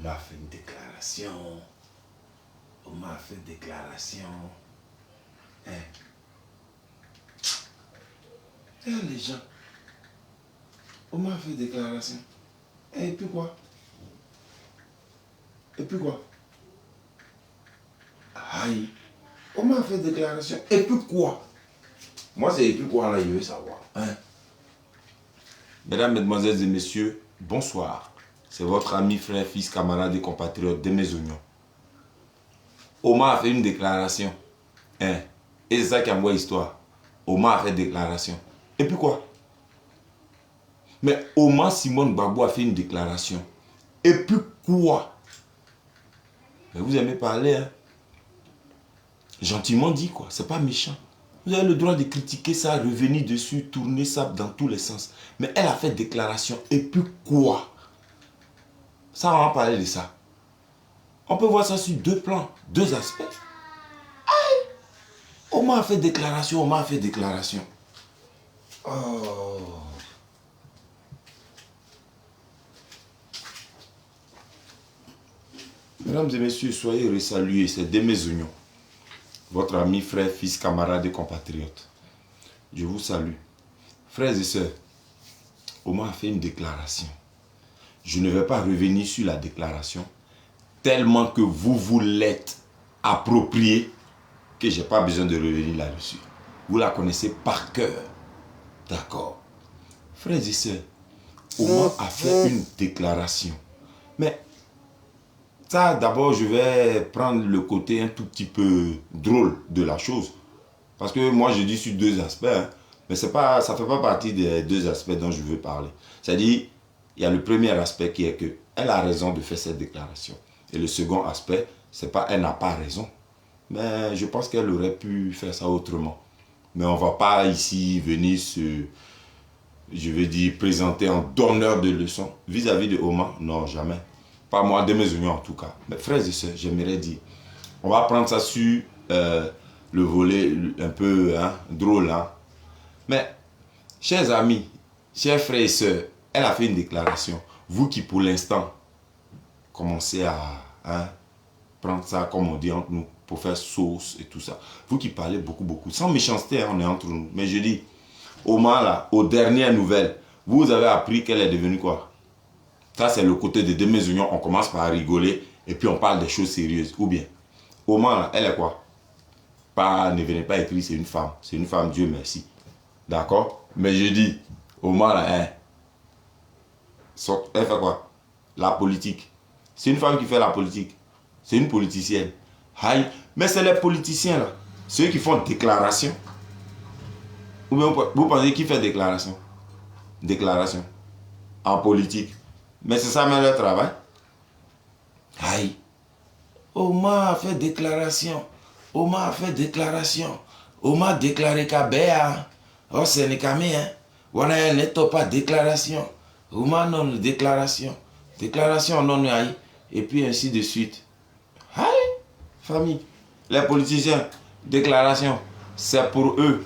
doit faire une déclaration. Omar a fait une déclaration. Hein? Les gens. Omar a fait une déclaration. Et puis quoi? Et puis quoi? Aïe. Omar a fait une déclaration. Et puis quoi? Moi, c'est et puis quoi là, je veux savoir. Hein? Mesdames, Mesdemoiselles et Messieurs, bonsoir. C'est votre ami, frère, fils, camarade et compatriote de mes oignons. Omar a fait une déclaration. Hein? Et c'est ça qui envoie l'histoire. Omar a fait une déclaration. Et puis quoi? Mais Omar Simon Gbagbo a fait une déclaration. Et puis quoi? Mais vous aimez parler, hein? Gentiment dit quoi? C'est pas méchant. Vous avez le droit de critiquer ça, revenir dessus, tourner ça dans tous les sens. Mais elle a fait déclaration. Et puis quoi? Ça, on va parler de ça. On peut voir ça sur deux plans, deux aspects. Aïe! Omar a fait déclaration, Omar a fait déclaration. Oh! Mesdames et messieurs, soyez resalués, c'est de mes oignons. Votre ami, frère, fils, camarade et compatriote. Je vous salue. Frères et sœurs, Omar a fait une déclaration. Je ne vais pas revenir sur la déclaration, tellement que vous l'êtes approprié, que je n'ai pas besoin de revenir là-dessus. Vous la connaissez par cœur. D'accord. Frères et sœurs, Omar a fait une déclaration. Mais ça, d'abord, je vais prendre le côté un tout petit peu drôle de la chose. Parce que moi, je dis sur deux aspects. Hein, mais ça ne fait pas partie des deux aspects dont je veux parler. C'est-à-dire, il y a le premier aspect qui est qu'elle a raison de faire cette déclaration. Et le second aspect, c'est pas elle n'a pas raison. Mais je pense qu'elle aurait pu faire ça autrement. Mais on ne va pas ici venir je veux dire, présenter en donneur de leçons vis-à-vis de Omar. Non, jamais. Pas moi, de mes unions en tout cas. Mais frères et sœurs, j'aimerais dire, on va prendre ça sur le volet un peu drôle. Hein. Mais, chers amis, chers frères et sœurs, elle a fait une déclaration. Vous qui pour l'instant commencez à prendre ça comme on dit entre nous, pour faire sauce et tout ça. Vous qui parlez beaucoup, sans méchanceté, hein, on est entre nous. Mais je dis, Omar là, aux dernières nouvelles, vous avez appris qu'elle est devenue quoi? Ça c'est le côté de mes unions, on commence par rigoler et puis on parle des choses sérieuses. Ou bien, Omar là, elle est quoi? Ne venez pas écrire, c'est une femme, Dieu merci. D'accord? Mais je dis, Omar là, elle fait quoi? La politique. C'est une femme qui fait la politique. C'est une politicienne. Aïe. Mais c'est les politiciens là, ceux qui font déclaration. Ou bien vous pensez qui fait déclaration? Déclaration. En politique. Mais c'est ça même leur travail. Aïe. Omar a fait déclaration. Omar a fait déclaration. Omar a déclaré qu'Abéa. Oh, c'est n'est qu'à hein. Voilà, n'est pas déclaration. Omar non déclaration. Déclaration non aïe. Et puis ainsi de suite. Aïe. Famille. Les politiciens, déclaration. C'est pour eux.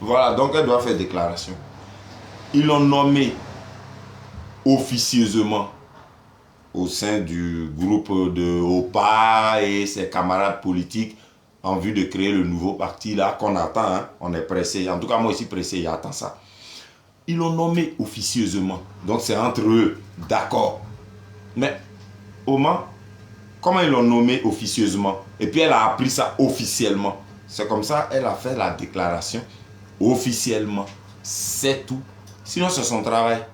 Voilà, donc elle doit faire déclaration. Ils l'ont nommé officieusement au sein du groupe de OPA et ses camarades politiques en vue de créer le nouveau parti là qu'on attend. Hein. On est pressé. En tout cas, moi aussi pressé, j'attends ça. Ils l'ont nommé officieusement. Donc c'est entre eux. D'accord. Mais Omar, comment ils l'ont nommé officieusement? Et puis elle a appris ça officiellement. C'est comme ça, elle a fait la déclaration officiellement. C'est tout. Sinon, c'est son travail.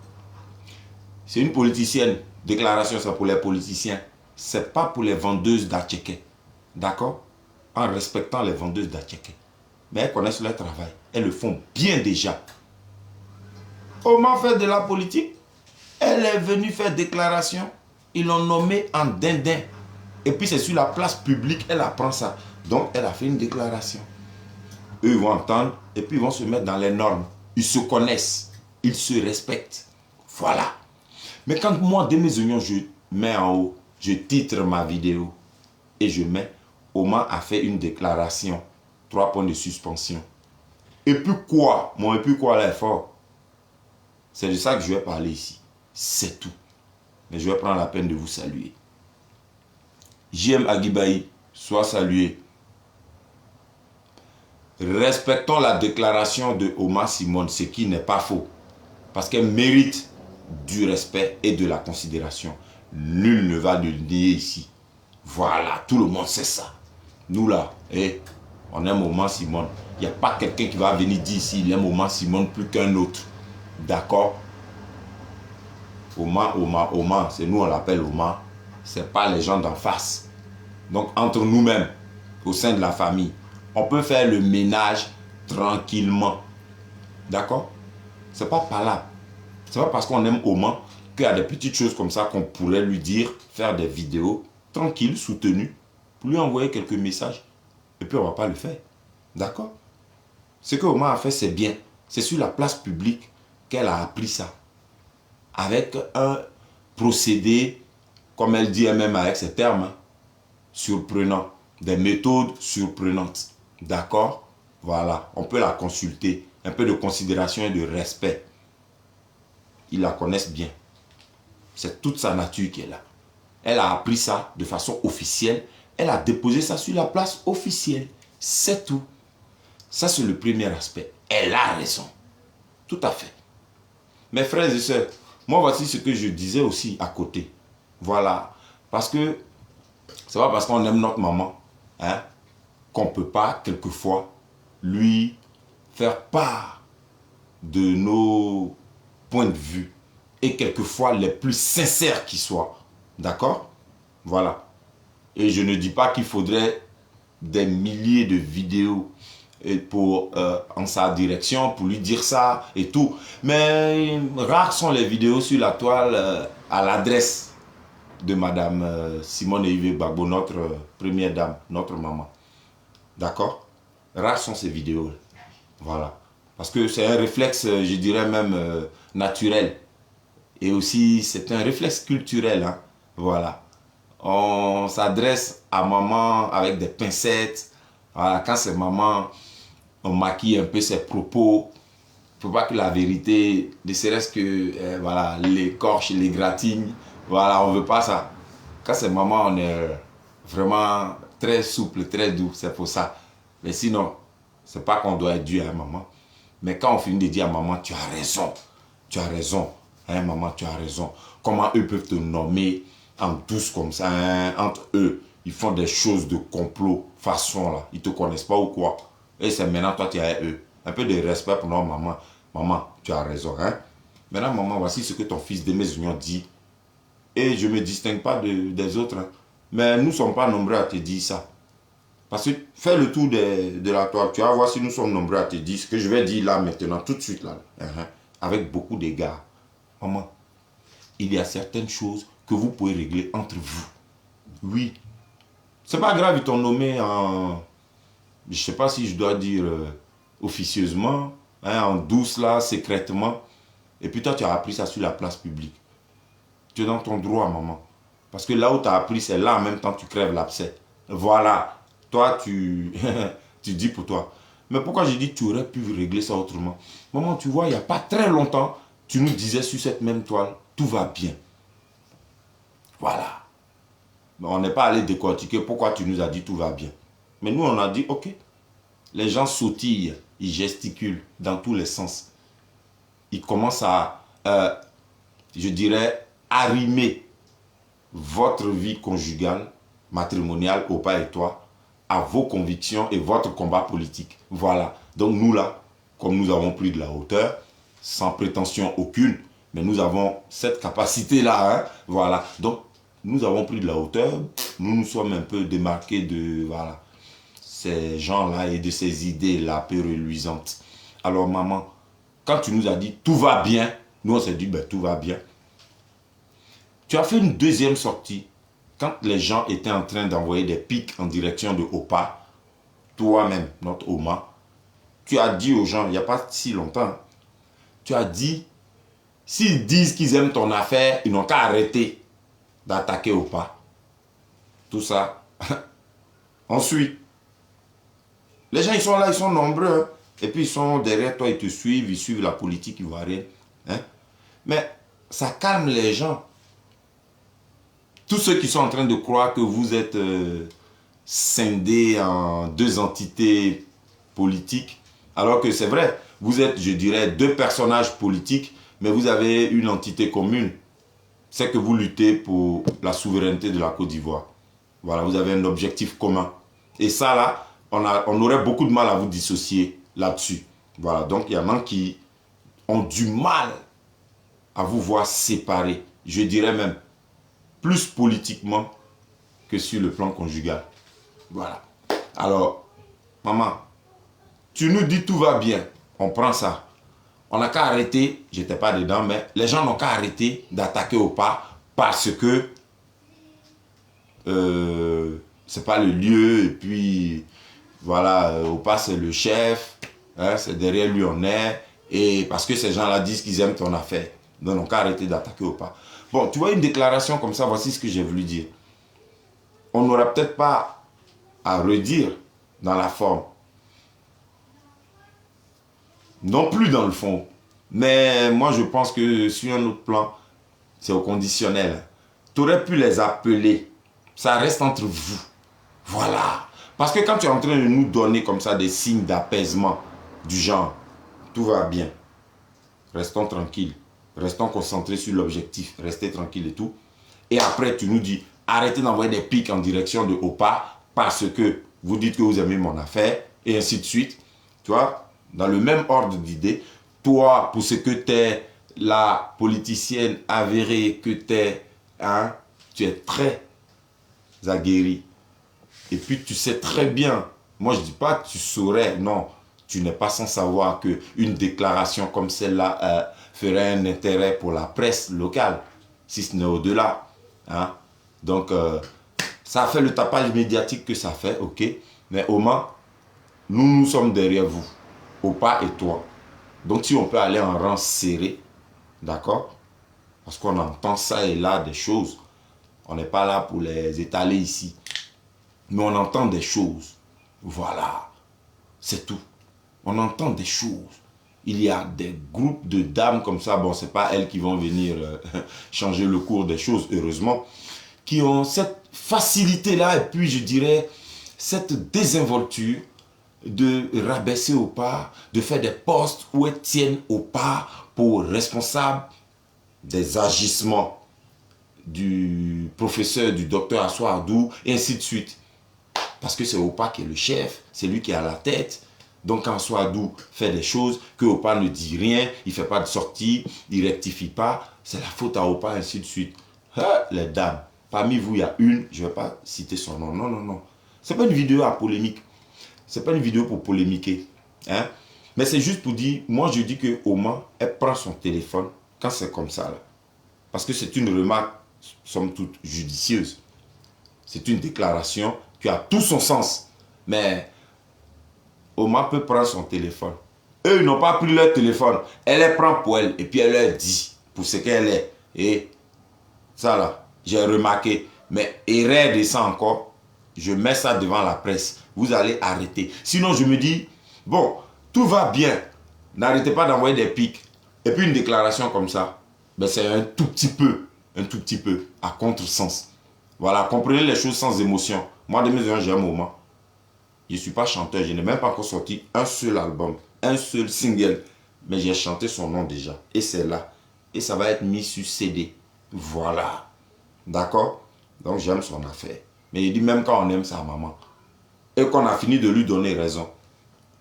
C'est une politicienne. Déclaration, c'est pour les politiciens. C'est pas pour les vendeuses d'Atcheke. D'accord? En respectant les vendeuses d'Atcheke. Mais elles connaissent leur travail. Elles le font bien déjà. Omar fait de la politique. Elle est venue faire déclaration. Ils l'ont nommée en dindin. Et puis c'est sur la place publique, elle apprend ça. Donc elle a fait une déclaration. Eux ils vont entendre et puis ils vont se mettre dans les normes. Ils se connaissent. Ils se respectent. Voilà. Mais quand moi, de mes oignons, je mets en haut, je titre ma vidéo et je mets Omar a fait une déclaration. 3 points de suspension. Et puis quoi? Mon et puis quoi là est fort. C'est de ça que je vais parler ici. C'est tout. Mais je vais prendre la peine de vous saluer. JM Aguibaï, sois salué. Respectons la déclaration de Omar Simone, ce qui n'est pas faux. Parce qu'elle mérite du respect et de la considération. Nul ne va le nier ici. Voilà, tout le monde sait ça. Nous là, on aime Omar Simone. Il n'y a pas quelqu'un qui va venir dire ici, il aime Omar Simone plus qu'un autre. D'accord? Omar, c'est nous on l'appelle Omar. Ce n'est pas les gens d'en face. Donc entre nous-mêmes, au sein de la famille, on peut faire le ménage tranquillement. D'accord? C'est pas par là. C'est pas parce qu'on aime Omar qu'il y a des petites choses comme ça qu'on pourrait lui dire, faire des vidéos tranquilles, soutenues, pour lui envoyer quelques messages. Et puis on ne va pas le faire. D'accord? Ce que Omar a fait, c'est bien. C'est sur la place publique qu'elle a appris ça. Avec un procédé, comme elle dit elle-même avec ses termes, surprenant. Des méthodes surprenantes. D'accord? Voilà. On peut la consulter. Un peu de considération et de respect. Ils la connaissent bien. C'est toute sa nature qui est là. Elle a appris ça de façon officielle. Elle a déposé ça sur la place officielle. C'est tout. Ça, c'est le premier aspect. Elle a raison. Tout à fait. Mes frères et sœurs, moi, voici ce que je disais aussi à côté. Voilà. Parce que c'est pas parce qu'on aime notre maman qu'on ne peut pas, quelquefois, lui faire part de nos points de vue. Et quelquefois, les plus sincères qui soient. D'accord? Voilà. Et je ne dis pas qu'il faudrait des milliers de vidéos en sa direction pour lui dire ça et tout. Mais rares sont les vidéos sur la toile à l'adresse de Madame Simone Yves Gbagbo, notre première dame, notre maman. D'accord? Rares sont ces vidéos. Voilà. Parce que c'est un réflexe, je dirais même naturel. Et aussi, c'est un réflexe culturel. Hein? Voilà. On s'adresse à maman avec des pincettes. Voilà. Quand c'est maman, on maquille un peu ses propos. Il ne faut pas que la vérité, ne serait-ce que voilà, l'écorche, les gratines. Voilà, on ne veut pas ça. Quand c'est maman, on est vraiment très souple, très doux. C'est pour ça. Mais sinon, ce n'est pas qu'on doit être dû à maman. Mais quand on finit de dire à maman, tu as raison. Tu as raison. Hein, maman, tu as raison. Comment eux peuvent te nommer en douce comme ça, hein, entre eux. Ils font des choses de complot, façon là. Ils ne te connaissent pas ou quoi. Et c'est maintenant, toi, tu es avec eux. Un peu de respect pour notre maman. Maman, tu as raison. Hein? Maintenant, maman, voici ce que ton fils Démé-Union dit. Et je ne me distingue pas des autres. Hein. Mais nous ne sommes pas nombreux à te dire ça. Parce que fais le tour de la toile. Tu vas voir si nous sommes nombreux à te dire ce que je vais dire là maintenant, tout de suite là. Avec beaucoup d'égards. Maman, il y a certaines choses que vous pouvez régler entre vous. Oui. C'est pas grave, ils t'ont nommé en... Je sais pas si je dois dire officieusement, hein, en douce là, secrètement. Et puis toi, tu as appris ça sur la place publique. Tu es dans ton droit, maman. Parce que là où tu as appris, c'est là en même temps tu crèves l'abcès. Voilà. Toi, tu dis pour toi. Mais pourquoi j'ai dit que tu aurais pu régler ça autrement? Maman, tu vois, il n'y a pas très longtemps, tu nous disais sur cette même toile, tout va bien. Voilà. Mais on n'est pas allé décortiquer pourquoi tu nous as dit tout va bien. Mais nous, on a dit, ok. Les gens sautillent, ils gesticulent dans tous les sens. Ils commencent à, je dirais, arrimer votre vie conjugale, matrimoniale, au pas et toi, à vos convictions et votre combat politique. Voilà. Donc nous là, comme nous avons pris de la hauteur, sans prétention aucune, mais nous avons cette capacité-là. Hein, voilà. Donc nous avons pris de la hauteur, nous nous sommes un peu démarqués de voilà, ces gens-là et de ces idées-là peu reluisantes. Alors maman, quand tu nous as dit tout va bien, nous on s'est dit ben, tout va bien. Tu as fait une deuxième sortie quand les gens étaient en train d'envoyer des pics en direction de Opa, toi-même, notre Oma. Tu as dit aux gens, il n'y a pas si longtemps, tu as dit, s'ils disent qu'ils aiment ton affaire, ils n'ont qu'à arrêter d'attaquer Opa. Tout ça, on suit. Les gens, ils sont là, ils sont nombreux. Hein? Et puis, ils sont derrière toi, ils te suivent, ils suivent la politique ivoirienne. Hein? Mais ça calme les gens. Tous ceux qui sont en train de croire que vous êtes scindés en deux entités politiques, alors que c'est vrai, vous êtes, je dirais, deux personnages politiques, mais vous avez une entité commune. C'est que vous luttez pour la souveraineté de la Côte d'Ivoire. Voilà, vous avez un objectif commun. Et ça, là, on aurait beaucoup de mal à vous dissocier là-dessus. Voilà, donc il y en a qui ont du mal à vous voir séparés. Je dirais même plus politiquement que sur le plan conjugal. Voilà. Alors, maman, tu nous dis tout va bien. On prend ça. On n'a qu'à arrêter, j'étais pas dedans, mais les gens n'ont qu'à arrêter d'attaquer au pas parce que c'est pas le lieu et puis voilà, au pas c'est le chef, hein, c'est derrière lui on est et parce que ces gens-là disent qu'ils aiment ton affaire. Donc on n'a qu'à arrêter d'attaquer au pas. Bon, tu vois une déclaration comme ça, voici ce que j'ai voulu dire. On n'aura peut-être pas à redire dans la forme. Non plus dans le fond. Mais moi, je pense que sur un autre plan, c'est au conditionnel. Tu aurais pu les appeler. Ça reste entre vous. Voilà. Parce que quand tu es en train de nous donner comme ça des signes d'apaisement du genre, tout va bien. Restons tranquilles. Restons concentrés sur l'objectif. Restez tranquilles et tout. Et après, tu nous dis, arrêtez d'envoyer des pics en direction de Opa parce que vous dites que vous aimez mon affaire et ainsi de suite. Tu vois, dans le même ordre d'idée, toi, pour ce que tu es la politicienne avérée que tu es, hein, tu es très aguerri. Et puis tu sais très bien, moi je ne dis pas que tu saurais, non, tu n'es pas sans savoir qu'une déclaration comme celle-là ferait un intérêt pour la presse locale, si ce n'est au-delà. Hein. Donc, ça a fait le tapage médiatique que ça fait, ok. Mais au moins, nous sommes derrière vous, Opa et toi. Donc, si on peut aller en rang serré, d'accord, parce qu'on entend ça et là des choses, on n'est pas là pour les étaler ici. Mais on entend des choses. Voilà, c'est tout. On entend des choses. Il y a des groupes de dames comme ça, bon, c'est pas elles qui vont venir changer le cours des choses, heureusement, qui ont cette facilité-là, et puis je dirais, cette désinvolture de rabaisser au pas, de faire des postes où elles tiennent au pas pour responsable des agissements du professeur, du docteur Assoadou, et ainsi de suite. Parce que c'est Opa qui est le chef, c'est lui qui est à la tête. Donc quand Assoadou fait des choses, que Opa ne dit rien, il ne fait pas de sortie, il ne rectifie pas, c'est la faute à Opa, ainsi de suite. Les dames, parmi vous, il y a une, je ne vais pas citer son nom, non, non, non. Ce n'est pas une vidéo à polémique. Ce n'est pas une vidéo pour polémiquer. Hein? Mais c'est juste pour dire, moi je dis que Oman, elle prend son téléphone quand c'est comme ça. Là. Parce que c'est une remarque, somme toute, judicieuse. C'est une déclaration qui a tout son sens. Mais Oman peut prendre son téléphone. Eux, ils n'ont pas pris leur téléphone. Elle les prend pour elle. Et puis elle leur dit pour ce qu'elle est. Et ça là, j'ai remarqué. Mais erreur de ça encore, je mets ça devant la presse. Vous allez arrêter. Sinon, je me dis, bon, tout va bien. N'arrêtez pas d'envoyer des pics. Et puis une déclaration comme ça, ben c'est un tout petit peu, à contresens. Voilà, comprenez les choses sans émotion. Moi, de mes j'ai un moment. Je ne suis pas chanteur, je n'ai même pas encore sorti un seul album, un seul single. Mais j'ai chanté son nom déjà. Et c'est là. Et ça va être mis sur CD. Voilà. D'accord? Donc j'aime son affaire. Mais il dit même quand on aime sa maman, et qu'on a fini de lui donner raison,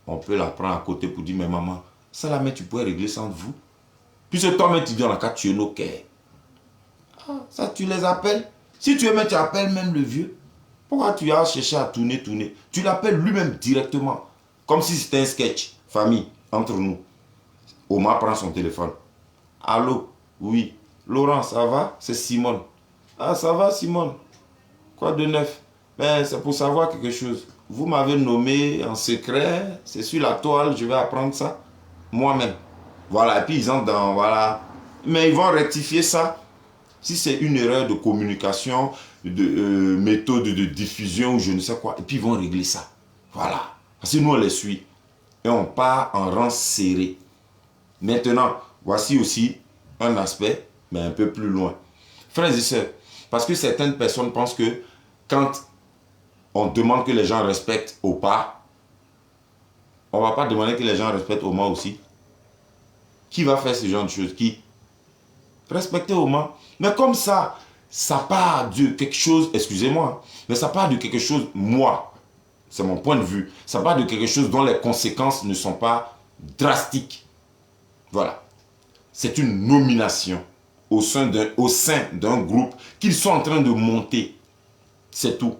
on peut la prendre à côté pour dire, mais maman, ça là, mais tu pourrais régler sans vous. Puisque toi-même tu dis, on a qu'à tuer nos cœurs. Ah, ça tu les appelles. Si tu aimes, tu appelles même le vieux. Pourquoi tu as cherché à tourner? Tu l'appelles lui-même directement. Comme si c'était un sketch. Famille, entre nous. Omar prend son téléphone. Allô? Oui. Laurent, ça va? C'est Simone. Ah, ça va Simone? Quoi de neuf? Ben, c'est pour savoir quelque chose. Vous m'avez nommé en secret. C'est sur la toile, je vais apprendre ça. Moi-même. Voilà, et puis ils entrent dans, voilà. Mais ils vont rectifier ça. Si c'est une erreur de communication, de méthode de diffusion, je ne sais quoi, et puis ils vont régler ça. Voilà. Parce que nous, on les suit. Et on part en rang serré. Maintenant, voici aussi un aspect, mais un peu plus loin. Frères et sœurs, Parce que certaines personnes pensent que quand on demande que les gens respectent Opa, on ne va pas demander que les gens respectent Oma aussi. Qui va faire ce genre de choses? Qui? Respecter Oma. Mais comme ça part de quelque chose, excusez-moi, mais ça part de quelque chose, moi, c'est mon point de vue, ça part de quelque chose dont les conséquences ne sont pas drastiques. Voilà. C'est une nomination au sein d'un groupe qu'ils sont en train de monter. C'est tout.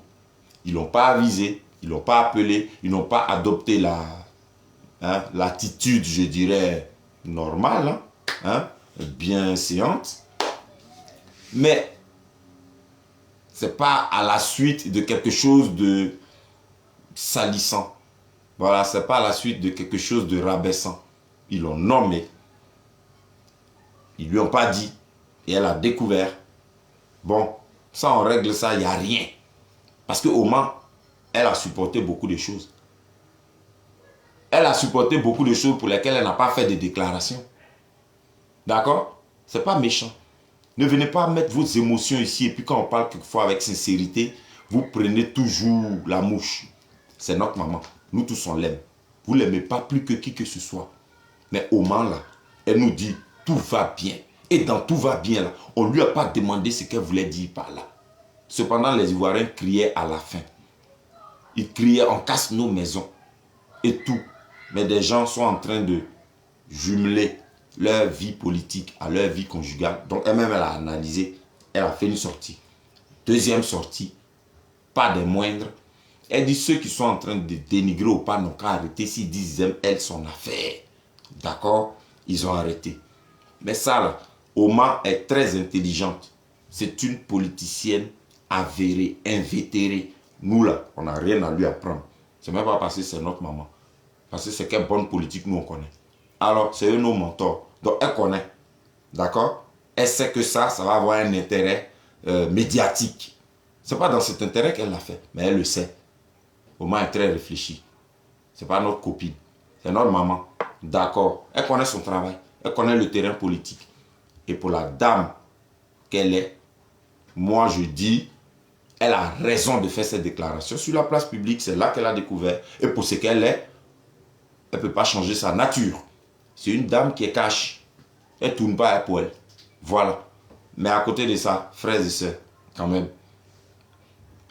Ils n'ont pas avisé, ils n'ont pas appelé, ils n'ont pas adopté l'attitude, je dirais, normale, bienséante. Mais ce n'est pas à la suite de quelque chose de salissant. Voilà, ce n'est pas à la suite de quelque chose de rabaissant. Ils l'ont nommé. Ils ne lui ont pas dit. Et elle a découvert. Bon, ça on règle ça, il n'y a rien. Parce que Oma, elle a supporté beaucoup de choses. Elle a supporté beaucoup de choses pour lesquelles elle n'a pas fait de déclaration. D'accord? Ce n'est pas méchant. Ne venez pas mettre vos émotions ici et puis quand on parle quelquefois avec sincérité, vous prenez toujours la mouche. C'est notre maman. Nous tous on l'aime. Vous ne l'aimez pas plus que qui que ce soit. Mais Oma là, elle nous dit tout va bien. Et dans tout va bien là, on ne lui a pas demandé ce qu'elle voulait dire par là. Cependant, les Ivoiriens criaient à la fin. Ils criaient, on casse nos maisons. Et tout. Mais des gens sont en train de jumeler leur vie politique à leur vie conjugale. Donc elle-même, elle a analysé. Elle a fait une sortie. Deuxième sortie, pas des moindres. Elle dit ceux qui sont en train de dénigrer ou pas n'ont qu'à arrêter. S'ils disent ils aiment elle son affaire. D'accord? Ils ont arrêté. Mais ça là, Oma est très intelligente. C'est une politicienne avérée, invétérée. Nous là, on n'a rien à lui apprendre. C'est même pas parce que c'est notre maman. Parce que c'est quelle bonne politique nous on connaît. Alors, c'est eux nos mentors. Donc, elle connaît. D'accord? Elle sait que ça va avoir un intérêt médiatique. Ce n'est pas dans cet intérêt qu'elle l'a fait. Mais elle le sait. Oma est très réfléchie. Ce n'est pas notre copine. C'est notre maman. D'accord? Elle connaît son travail. Elle connaît le terrain politique. Et pour la dame qu'elle est, moi je dis, elle a raison de faire cette déclaration. Sur la place publique, c'est là qu'elle a découvert. Et pour ce qu'elle est, elle ne peut pas changer sa nature. C'est une dame qui est cache. Elle ne tourne pas à poil. Voilà. Mais à côté de ça, frères et sœurs, quand même.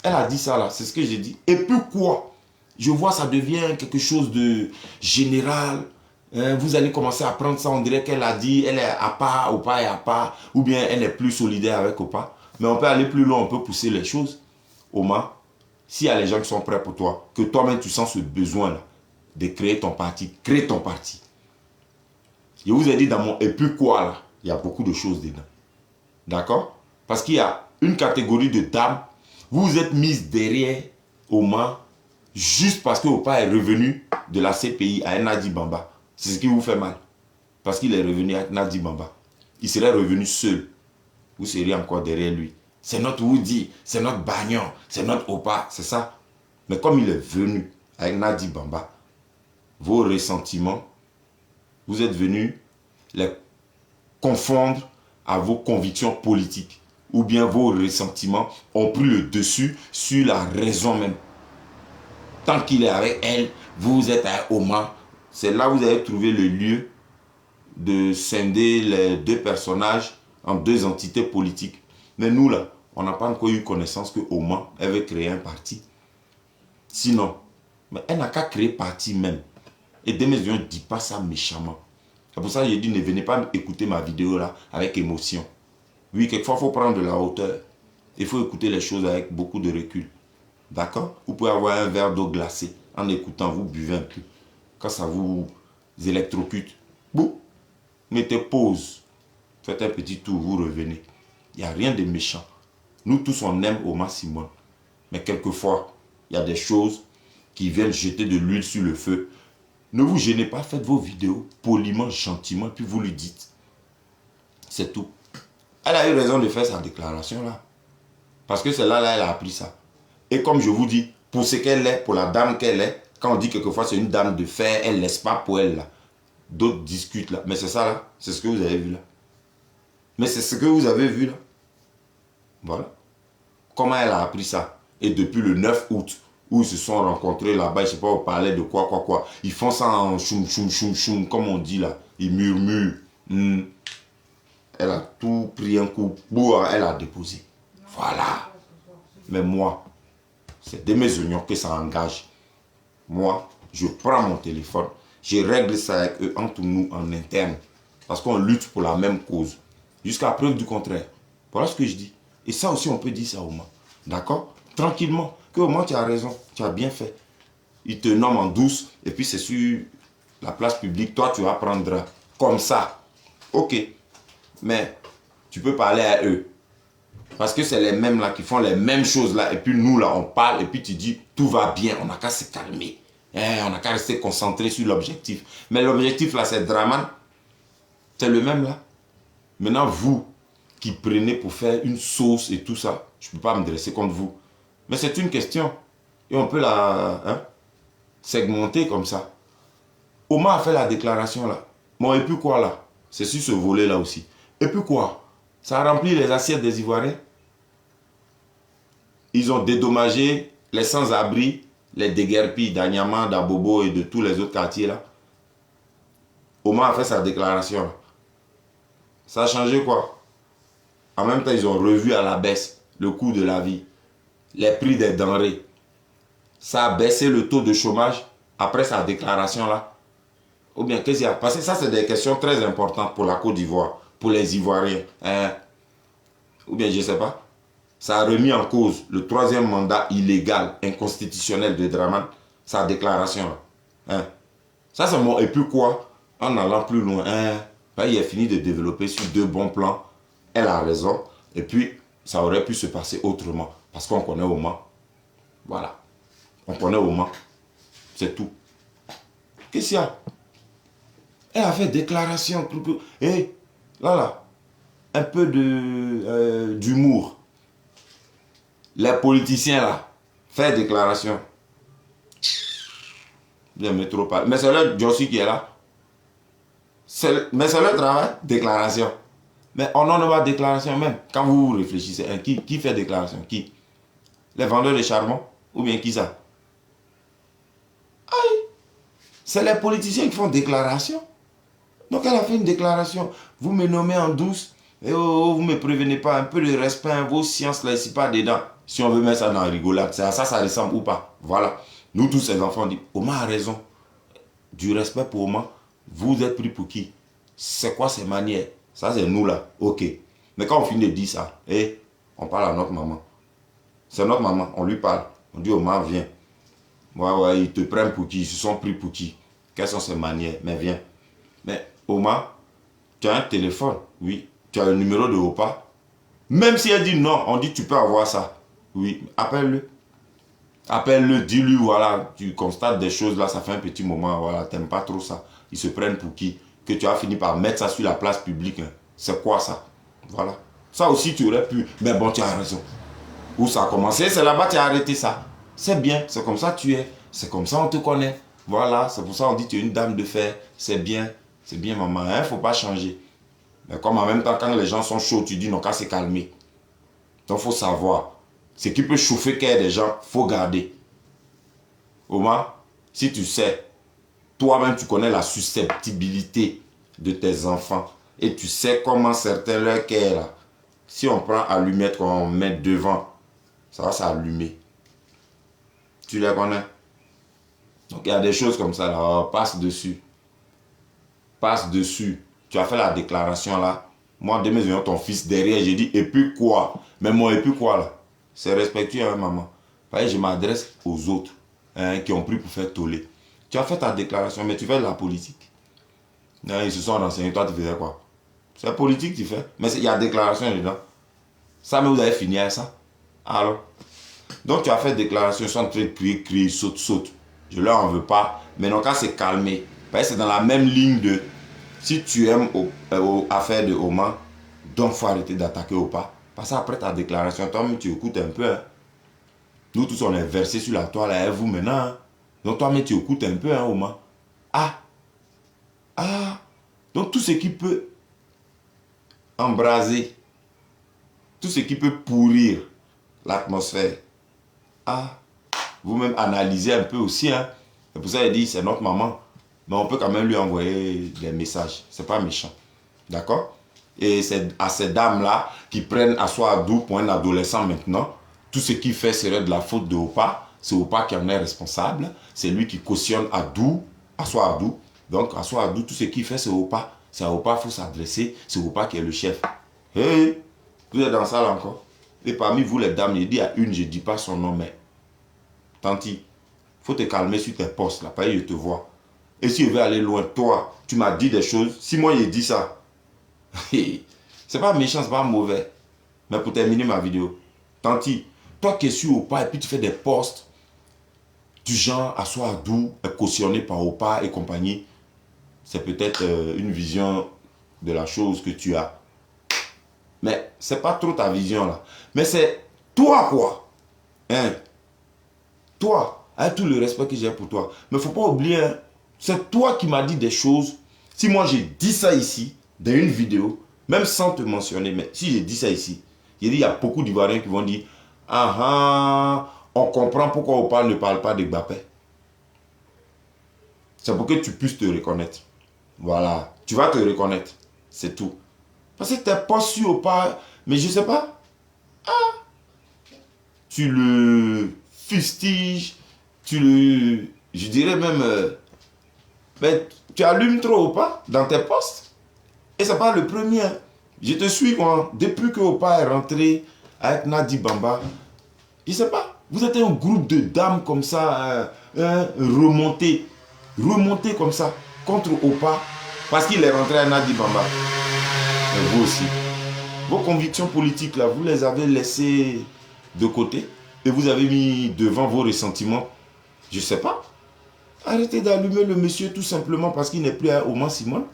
Elle a dit ça là, c'est ce que j'ai dit. Et puis quoi? Je vois ça devient quelque chose de général. Vous allez commencer à prendre ça, on dirait qu'elle a dit, elle est à part, Opa est à part, ou bien elle est plus solidaire avec Opa. Mais on peut aller plus loin, on peut pousser les choses. Oma, s'il y a les gens qui sont prêts pour toi, que toi-même tu sens ce besoin-là de créer ton parti, crée ton parti. Je vous ai dit dans mon et puis quoi là, il y a beaucoup de choses dedans. D'accord? Parce qu'il y a une catégorie de dames, vous vous êtes mises derrière Oma juste parce que Opa est revenu de la CPI à Nadi Bamba. C'est ce qui vous fait mal. Parce qu'il est revenu avec Nadi Bamba. Il serait revenu seul. Vous seriez encore derrière lui. C'est notre Woody, c'est notre Bagnon, c'est notre Opa, c'est ça. Mais comme il est venu avec Nadi Bamba, vos ressentiments, vous êtes venus les confondre à vos convictions politiques. Ou bien vos ressentiments ont pris le dessus sur la raison même. Tant qu'il est avec elle, vous êtes à Oma. C'est là où vous avez trouvé le lieu de scinder les deux personnages en deux entités politiques. Mais nous là, on n'a pas encore eu connaissance que Oma, elle veut créer un parti. Sinon, mais elle n'a qu'à créer parti même. Et Demezion ne dit pas ça méchamment. C'est pour ça que j'ai dit, ne venez pas écouter ma vidéo là avec émotion. Oui, quelquefois, il faut prendre de la hauteur. Il faut écouter les choses avec beaucoup de recul. D'accord? Vous pouvez avoir un verre d'eau glacée. En écoutant, vous buvez un peu. Quand ça vous électrocute, boum, mettez pause. Faites un petit tour, vous revenez. Il n'y a rien de méchant. Nous tous, on aime Oma Simone. Mais quelquefois, il y a des choses qui viennent jeter de l'huile sur le feu. Ne vous gênez pas, faites vos vidéos poliment, gentiment, puis vous lui dites. C'est tout. Elle a eu raison de faire sa déclaration là. Parce que c'est là, elle a appris ça. Et comme je vous dis, pour ce qu'elle est, pour la dame qu'elle est, quand on dit quelquefois c'est une dame de fer, elle ne laisse pas pour elle là. D'autres discutent là. Mais c'est ça là, c'est ce que vous avez vu là. Mais c'est ce que vous avez vu là. Voilà. Comment elle a appris ça? Et depuis le 9 août, où ils se sont rencontrés là-bas, je sais pas, au palais de quoi. Ils font ça en choum, choum, choum, choum, comme on dit là. Ils murmurent. Elle a tout pris un coup, elle a déposé. Voilà. Mais moi, c'est de mes oignons que ça engage. Moi, je prends mon téléphone, je règle ça avec eux, entre nous, en interne. Parce qu'on lutte pour la même cause. Jusqu'à preuve du contraire. Voilà ce que je dis. Et ça aussi, on peut dire ça au moins. D'accord? Tranquillement. Que au moins, tu as raison. Tu as bien fait. Ils te nomment en douce. Et puis, c'est sur la place publique. Toi, tu apprendras. Comme ça. Ok. Mais, tu peux parler à eux. Parce que c'est les mêmes là qui font les mêmes choses là. Et puis nous là, on parle et puis tu dis, tout va bien. On n'a qu'à se calmer. On n'a qu'à rester concentré sur l'objectif. Mais l'objectif là, c'est Draman. C'est le même là. Maintenant, vous qui prenez pour faire une sauce et tout ça, je ne peux pas me dresser contre vous. Mais c'est une question. Et on peut la segmenter comme ça. Omar a fait la déclaration là. Bon, et puis quoi là? C'est sur ce volet là aussi. Et puis quoi? Ça a rempli les assiettes des Ivoiriens. Ils ont dédommagé les sans-abri, les déguerpis d'Anyama, d'Abobo et de tous les autres quartiers là. Omar a fait sa déclaration là. Ça a changé quoi? En même temps, ils ont revu à la baisse le coût de la vie, les prix des denrées. Ça a baissé le taux de chômage après sa déclaration là. Ou bien qu'est-ce qu'il y a? Parce que ça, c'est des questions très importantes pour la Côte d'Ivoire, pour les Ivoiriens. Ou bien je ne sais pas. Ça a remis en cause le troisième mandat illégal, inconstitutionnel de Draman, sa déclaration là. Ça, c'est mon. Et puis quoi? En allant plus loin, il a fini de développer sur 2 bons plans. Elle a raison. Et puis, ça aurait pu se passer autrement. Parce qu'on connaît Oman. Voilà. On connaît Oman. C'est tout. Qu'est-ce qu'il y a? Elle a fait déclaration. Et là, un peu d'humour. Les politiciens là, faire déclaration. Bien, mais trop pas. Mais c'est le Jossi qui est là. Mais c'est le travail, déclaration. Mais on en a pas déclaration même. Quand vous réfléchissez, qui fait déclaration? Qui? Les vendeurs de charbon? Ou bien qui ça? Aïe! C'est les politiciens qui font déclaration. Donc elle a fait une déclaration. Vous me nommez en douce. Et vous ne me prévenez pas. Un peu de respect. Vos sciences là, ici pas dedans. Si on veut mettre ça dans la rigolade, ça ressemble ou pas. Voilà. Nous tous ces enfants disent, Omar a raison. Du respect pour Omar. Vous êtes pris pour qui? C'est quoi ces manières? Ça c'est nous là. Ok. Mais quand on finit de dire ça, on parle à notre maman. C'est notre maman. On lui parle. On dit Omar viens. Ouais, ils te prennent pour qui? Ils se sont pris pour qui? Quelles sont ces manières? Mais viens. Mais Omar, tu as un téléphone? Oui. Tu as le numéro de Opa? Même si elle dit non, on dit tu peux avoir ça. Oui, appelle-le. Appelle-le, dis-lui, voilà, tu constates des choses là, ça fait un petit moment, voilà, t'aimes pas trop ça. Ils se prennent pour qui? Que tu as fini par mettre ça sur la place publique. Hein. C'est quoi ça? Voilà. Ça aussi, tu aurais pu. Mais bon, tu as raison. Où ça a commencé, c'est là-bas tu as arrêté ça. C'est bien, c'est comme ça tu es. C'est comme ça on te connaît. Voilà, c'est pour ça on dit tu es une dame de fer. C'est bien maman, il ne faut pas changer. Mais comme en même temps, quand les gens sont chauds, tu dis non, qu'à se calmer. Donc il faut savoir. Ce qui peut chauffer qu'il y a des gens, il faut garder. Omar, si tu sais, toi-même tu connais la susceptibilité de tes enfants. Et tu sais comment certains leur cœur là. Si on prend allumette, on met devant, ça va s'allumer. Tu les connais. Donc il y a des choses comme ça là, passe dessus. Passe dessus. Tu as fait la déclaration là. Moi, demain, je ton fils derrière, j'ai dit, et puis quoi? Mais moi, et puis quoi là? C'est respectueux, hein, maman. Je m'adresse aux autres qui ont pris pour faire toller. Tu as fait ta déclaration, mais tu fais de la politique. Ils se sont renseignés, toi tu faisais quoi? C'est politique tu fais. Mais il y a déclaration dedans. Ça, mais vous avez fini avec ça. Alors, donc tu as fait déclaration, ils sont en train de crier, saute. Je leur en veux pas. Mais non, quand c'est calmé, c'est dans la même ligne de si tu aimes affaire de Oman, donc il faut arrêter d'attaquer au pas. Parce qu'après ta déclaration, toi-même tu écoutes un peu. Hein. Nous tous on est versés sur la toile et vous maintenant. Hein. Donc toi-même tu écoutes un peu, hein, Oman. Donc tout ce qui peut embraser, tout ce qui peut pourrir l'atmosphère. Ah, vous-même analysez un peu aussi. Hein. C'est pour ça qu'il dit, c'est notre maman. Mais on peut quand même lui envoyer des messages. C'est pas méchant. D'accord? Et c'est à ces dames-là qui prennent Assoadou pour un adolescent maintenant. Tout ce qu'il fait serait de la faute de Opa. C'est Opa qui en est responsable. C'est lui qui cautionne Assoadou. Donc Assoadou, tout ce qu'il fait, c'est Opa. C'est à Opa qu'il faut s'adresser. C'est Opa qui est le chef. Hey, vous êtes dans ça là encore? Et parmi vous les dames, je dis à une, je ne dis pas son nom, mais Tanti, il faut te calmer sur tes postes là, parce que je te vois. Et si je veux aller loin, toi, tu m'as dit des choses. Si moi j'ai dit ça, c'est pas méchant, c'est pas mauvais. Mais pour terminer ma vidéo, Tanti, toi qui es sur Opa et puis tu fais des posts du genre Assoadou, cautionné par Opa et compagnie, c'est peut-être une vision de la chose que tu as. Mais c'est pas trop ta vision là. Mais c'est toi quoi. Hein? Toi, avec tout le respect que j'ai pour toi. Mais il ne faut pas oublier, hein, c'est toi qui m'as dit des choses. Si moi j'ai dit ça ici, dans une vidéo, même sans te mentionner, mais si j'ai dit ça ici, j'ai dit il y a beaucoup d'Ivoiriens qui vont dire ah ah, on comprend pourquoi Opa ne parle pas de Mbappé. C'est pour que tu puisses te reconnaître. Voilà, tu vas te reconnaître. C'est tout. Parce que tu n'es pas sur Opa, mais je ne sais pas. Tu le fustiges, tu le... Je dirais même... mais tu allumes trop Opa dans tes postes. Et c'est pas le premier. Je te suis, moi. Depuis que Opa est rentré avec Nadi Bamba, je sais pas. Vous êtes un groupe de dames comme ça, remonté comme ça, contre Opa, parce qu'il est rentré avec Nadi Bamba. Mais vous aussi. Vos convictions politiques, là, vous les avez laissées de côté et vous avez mis devant vos ressentiments. Je sais pas. Arrêtez d'allumer le monsieur tout simplement parce qu'il n'est plus à Oman Simone.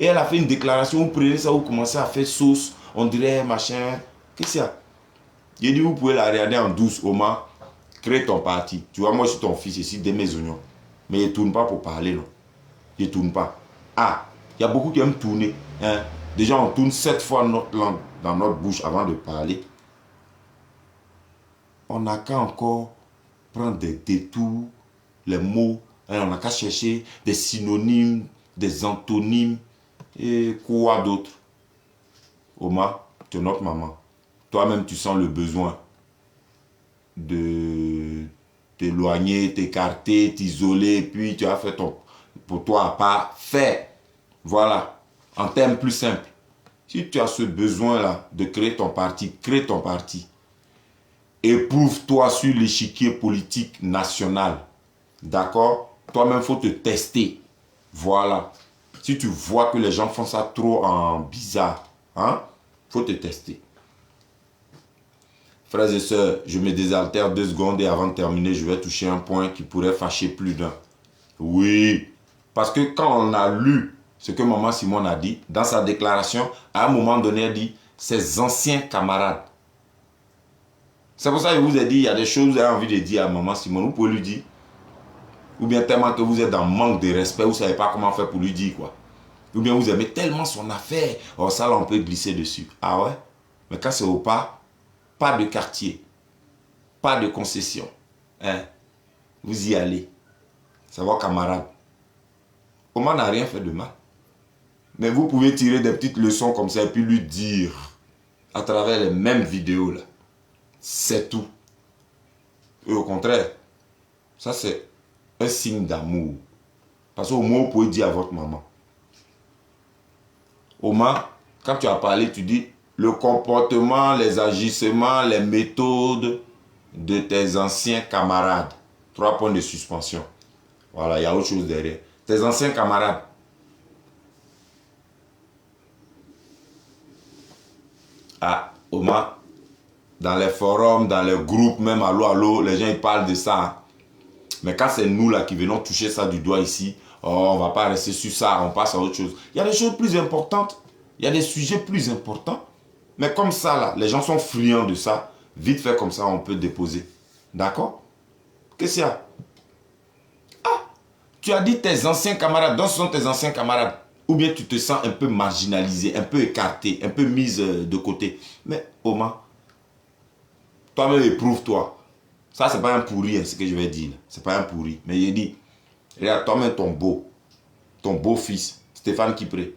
Et elle a fait une déclaration, vous prenez ça, vous commencez à faire sauce, on dirait machin. Qu'est-ce qu'il y a? J'ai dit, vous pouvez la regarder en douce, Oman, crée ton parti. Tu vois, moi je suis ton fils ici, des mes oignons. Mais il ne tourne pas pour parler, non. Il ne tourne pas. Ah, il y a beaucoup qui aiment tourner. Hein. Déjà, on tourne 7 fois notre langue dans notre bouche avant de parler. On n'a qu'à encore prendre des détours, les mots. Hein, on n'a qu'à chercher des synonymes, des antonymes et quoi d'autre. Oma, tu es notre maman. Toi-même, tu sens le besoin de t'éloigner, t'écarter, t'isoler, puis tu as fait ton... Pour toi, à part faire. Voilà. En termes plus simples. Si tu as ce besoin-là de créer ton parti, crée ton parti. Éprouve-toi sur l'échiquier politique national. D'accord? Toi-même, il faut te tester. Voilà. Si tu vois que les gens font ça trop en bizarre, hein, faut te tester. Frères et sœurs, je me désaltère 2 secondes et avant de terminer, je vais toucher un point qui pourrait fâcher plus d'un. Oui, parce que quand on a lu ce que Maman Simone a dit, dans sa déclaration, à un moment donné, elle dit ses anciens camarades. C'est pour ça que je vous ai dit, il y a des choses que vous avez envie de dire à Maman Simone, vous pouvez lui dire. Ou bien tellement que vous êtes dans manque de respect, vous ne savez pas comment faire pour lui dire quoi. Ou bien vous aimez tellement son affaire, oh ça là on peut glisser dessus. Ah ouais? Mais quand c'est au pas de quartier, pas de concession. Hein? Vous y allez. C'est vos camarades. Comment n'a rien fait de mal. Mais vous pouvez tirer des petites leçons comme ça et puis lui dire à travers les mêmes vidéos là. C'est tout. Et au contraire, ça c'est un signe d'amour. Parce qu'au moins vous pouvez dire à votre maman. Oma, quand tu as parlé, tu dis le comportement, les agissements, les méthodes de tes anciens camarades. 3 points de suspension. Voilà, il y a autre chose derrière. Tes anciens camarades. Ah, Oma, dans les forums, dans les groupes, même allô, les gens ils parlent de ça. Mais quand c'est nous là qui venons toucher ça du doigt ici, oh, on ne va pas rester sur ça, on passe à autre chose. Il y a des choses plus importantes. Il y a des sujets plus importants. Mais comme ça, là, les gens sont friands de ça. Vite fait comme ça, on peut déposer. D'accord? Qu'est-ce qu'il y a? Ah, tu as dit tes anciens camarades. Donc, ce sont tes anciens camarades. Ou bien tu te sens un peu marginalisé, un peu écarté, un peu mise de côté. Mais, Oma, Toi-même, éprouve-toi. Ça, c'est pas un pourri, hein, ce que je vais dire. C'est pas un pourri. Mais il dit, regarde, toi-même, ton beau-fils, Stéphane Kipré,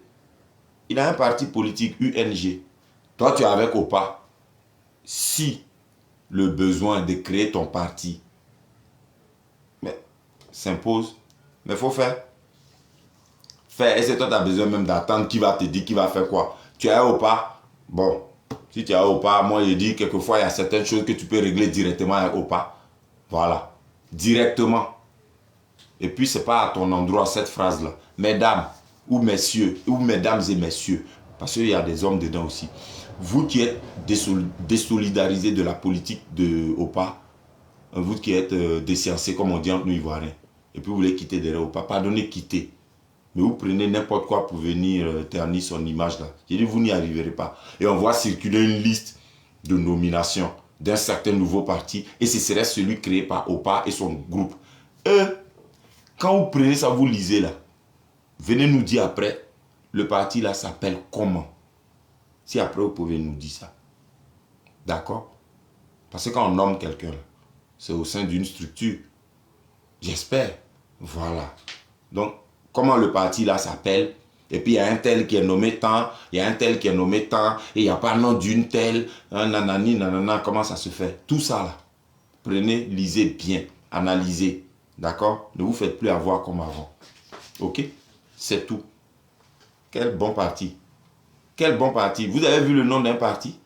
il a un parti politique UNG. Toi, tu es avec OPA. Si le besoin de créer ton parti s'impose, mais il faut faire. Faire. Et c'est toi, tu as besoin même d'attendre qui va te dire, qui va faire quoi. Tu es au pas. Bon, si tu es au pas, moi je dis quelquefois il y a certaines choses que tu peux régler directement avec OPA. Voilà. Directement. Et puis c'est pas à ton endroit cette phrase-là. Mesdames ou messieurs, ou mesdames et messieurs, parce qu'il y a des hommes dedans aussi. Vous qui êtes désolidarisés de la politique de OPA, vous qui êtes déciencés comme on dit entre nous Ivoiriens, et puis vous voulez quitter derrière OPA, pardonnez, quittez. Mais vous prenez n'importe quoi pour venir ternir son image là. J'ai dit, vous n'y arriverez pas. Et on voit circuler une liste de nominations d'un certain nouveau parti. Et ce serait celui créé par OPA et son groupe. Quand vous prenez ça, vous lisez là. Venez nous dire après, le parti là s'appelle comment? Si après vous pouvez nous dire ça. D'accord? Parce que quand on nomme quelqu'un, c'est au sein d'une structure. J'espère. Voilà. Donc, comment le parti là s'appelle, et puis il y a un tel qui est nommé tant, il y a un tel qui est nommé tant, et il n'y a pas le nom d'une telle, nanani, nanana, comment ça se fait? Tout ça là, prenez, lisez bien, analysez, d'accord? Ne vous faites plus avoir comme avant, ok? C'est tout. Quel bon parti. Quel bon parti. Vous avez vu le nom d'un parti?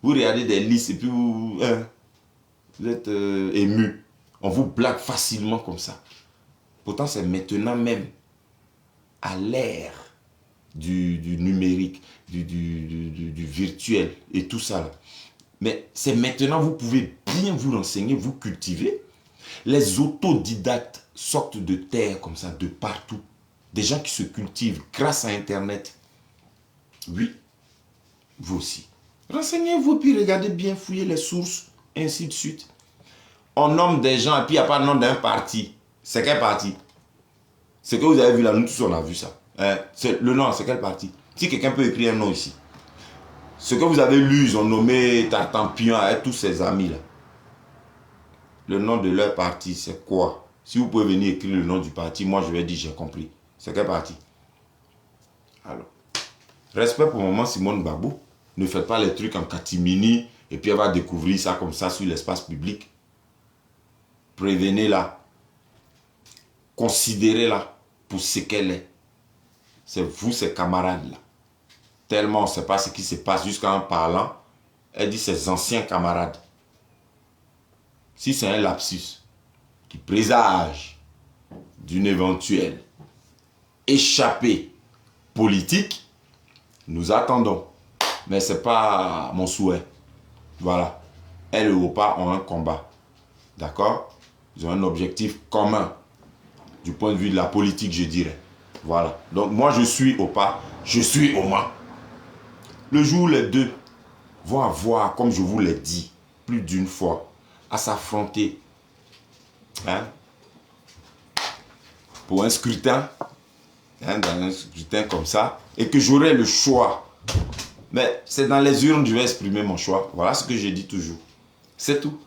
Vous regardez des listes et puis vous êtes ému. On vous blague facilement comme ça. Pourtant c'est maintenant même à l'ère du numérique, du virtuel et tout ça là. Mais c'est maintenant, vous pouvez bien vous renseigner, vous cultiver. Les autodidactes sortent de terre comme ça, de partout. Des gens qui se cultivent grâce à Internet. Oui, vous aussi. Renseignez-vous, puis regardez bien, fouillez les sources, et ainsi de suite. On nomme des gens et puis il n'y a pas le nom d'un parti. C'est quel parti? Ce que vous avez vu là, nous tous on a vu ça. Le nom, c'est quel parti? Si quelqu'un peut écrire un nom ici. Ce que vous avez lu, ils ont nommé Tartampion avec tous ses amis là. Le nom de leur parti, c'est quoi? Si vous pouvez venir écrire le nom du parti, moi je vais dire j'ai compris. C'est quel parti? Alors, respect pour maman Simone Babou. Ne faites pas les trucs en catimini et puis elle va découvrir ça comme ça sur l'espace public. Prévenez-la. Considérez-la pour ce qu'elle est. C'est vous, ces camarades-là. Tellement on ne sait pas ce qui se passe jusqu'en parlant. Elle dit ses anciens camarades. Si c'est un lapsus qui présage d'une éventuelle échappée politique, nous attendons. Mais ce n'est pas mon souhait. Voilà. Elle et OPA ont un combat. D'accord? Ils ont un objectif commun. Du point de vue de la politique, je dirais. Voilà. Donc moi, je suis OPA, je suis OMA. Le jour où les deux vont avoir, comme je vous l'ai dit, plus d'une fois, à s'affronter pour un scrutin, dans un scrutin comme ça, et que j'aurai le choix. Mais c'est dans les urnes que je vais exprimer mon choix. Voilà ce que je dis toujours. C'est tout.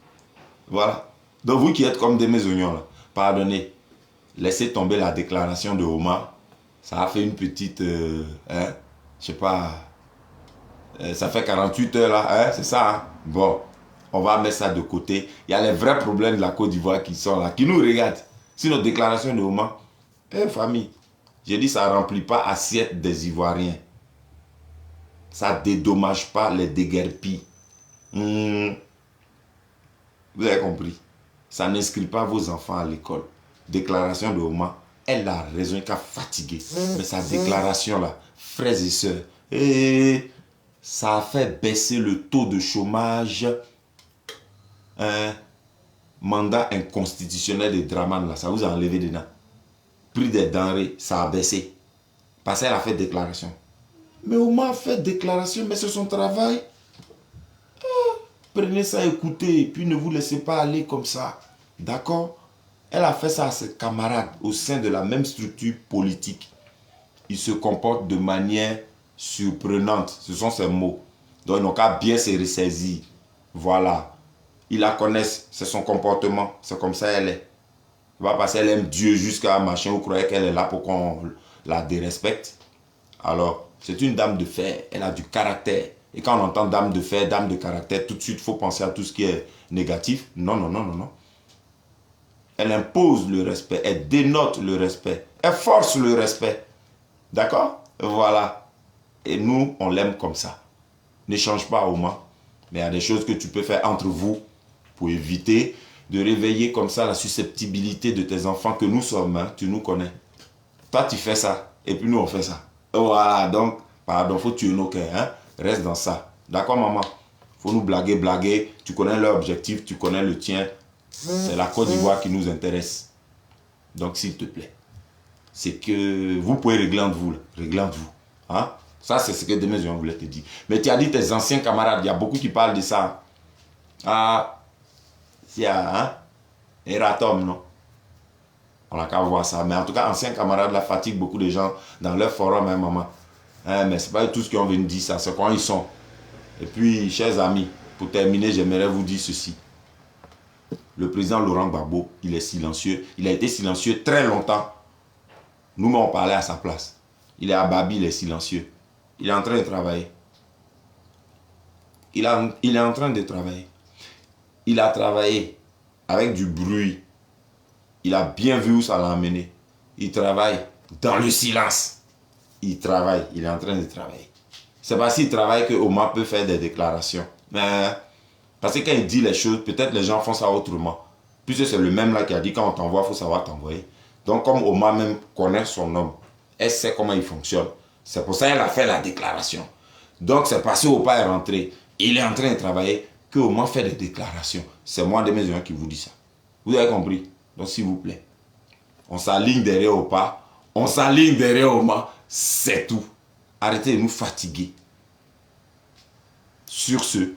Voilà. Donc vous qui êtes comme des mes oignons, là, pardonnez. Laissez tomber la déclaration de Omar. Ça a fait une petite, je sais pas, ça fait 48 heures là, c'est ça. Hein? Bon, on va mettre ça de côté. Il y a les vrais problèmes de la Côte d'Ivoire qui sont là, qui nous regardent. Si notre déclaration de Omar, famille, j'ai dit ça ne remplit pas assiette des Ivoiriens. Ça ne dédommage pas les déguerpis. Vous avez compris. Ça n'inscrit pas vos enfants à l'école. Déclaration de Omar, elle a raison qu'à fatiguer. Mais sa déclaration là, frères et sœurs, ça a fait baisser le taux de chômage. Mandat inconstitutionnel de Draman là, ça vous a enlevé dedans. Prix des denrées, ça a baissé. Parce qu'elle a fait déclaration. Mais Omar a fait déclaration, mais c'est son travail. Prenez ça, écoutez, puis ne vous laissez pas aller comme ça. D'accord? Elle a fait ça à ses camarades au sein de la même structure politique. Ils se comportent de manière surprenante. Ce sont ces mots. Donc ils n'ont qu'à bien se ressaisir. Voilà. Ils la connaissent, c'est son comportement, c'est comme ça elle est. Il va passer, elle aime Dieu jusqu'à machin, vous croyez qu'elle est là pour qu'on la dérespecte. Alors, c'est une dame de fer, elle a du caractère. Et quand on entend dame de fer, dame de caractère, tout de suite, il faut penser à tout ce qui est négatif. Non, non, non, non, non. Elle impose le respect, elle dénote le respect, elle force le respect. D'accord? Voilà. Et nous, on l'aime comme ça. N'échange pas, Oma. Mais il y a des choses que tu peux faire entre vous pour éviter de réveiller comme ça la susceptibilité de tes enfants que nous sommes. Hein, tu nous connais. Toi, tu fais ça. Et puis nous, on fait ça. Voilà. Donc, pardon, il faut tuer nos cœurs. Hein? Reste dans ça. D'accord, maman? Il faut nous blaguer, blaguer. Tu connais leur objectif, tu connais le tien. C'est la Côte d'Ivoire qui nous intéresse. Donc, s'il te plaît. C'est que vous pouvez régler entre vous. Régler entre vous. Hein? Ça, c'est ce que Demezion voulait te dire. Mais tu as dit tes anciens camarades. Il y a beaucoup qui parlent de ça. Ah, il y a hein? Eratom, non? On n'a qu'à voir ça. Mais en tout cas, anciens camarades, la fatigue beaucoup de gens dans leur forum, hein, maman. Hein, mais ce n'est pas tous qui ont venu dire ça. C'est quand ils sont. Et puis, chers amis, pour terminer, j'aimerais vous dire ceci. Le président Laurent Gbagbo, il est silencieux. Il a été silencieux très longtemps. Nous, on parlait à sa place. Il est à Babi, il est silencieux. Il est en train de travailler. Il est en train de travailler. Il a travaillé avec du bruit. Il a bien vu où ça l'a amené. Il travaille dans le silence. Il travaille. Il est en train de travailler. C'est parce qu'il travaille que Omar peut faire des déclarations. Mais, parce que quand il dit les choses, peut-être les gens font ça autrement. Puisque c'est le même là qui a dit quand on t'envoie, il faut savoir t'envoyer. Donc comme Omar même connaît son homme, elle sait comment il fonctionne. C'est pour ça qu'elle a fait la déclaration. Donc c'est parce que Opa est rentré. Il est en train de travailler que Omar fait des déclarations. C'est moi de mes gens qui vous dis ça. Vous avez compris? Donc s'il vous plaît, on s'aligne derrière Opa. On s'aligne derrière Omar. C'est tout. Arrêtez de nous fatiguer. Sur ce,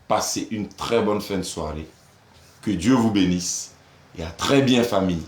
passez une très bonne fin de soirée. Que Dieu vous bénisse. Et à très bien, famille.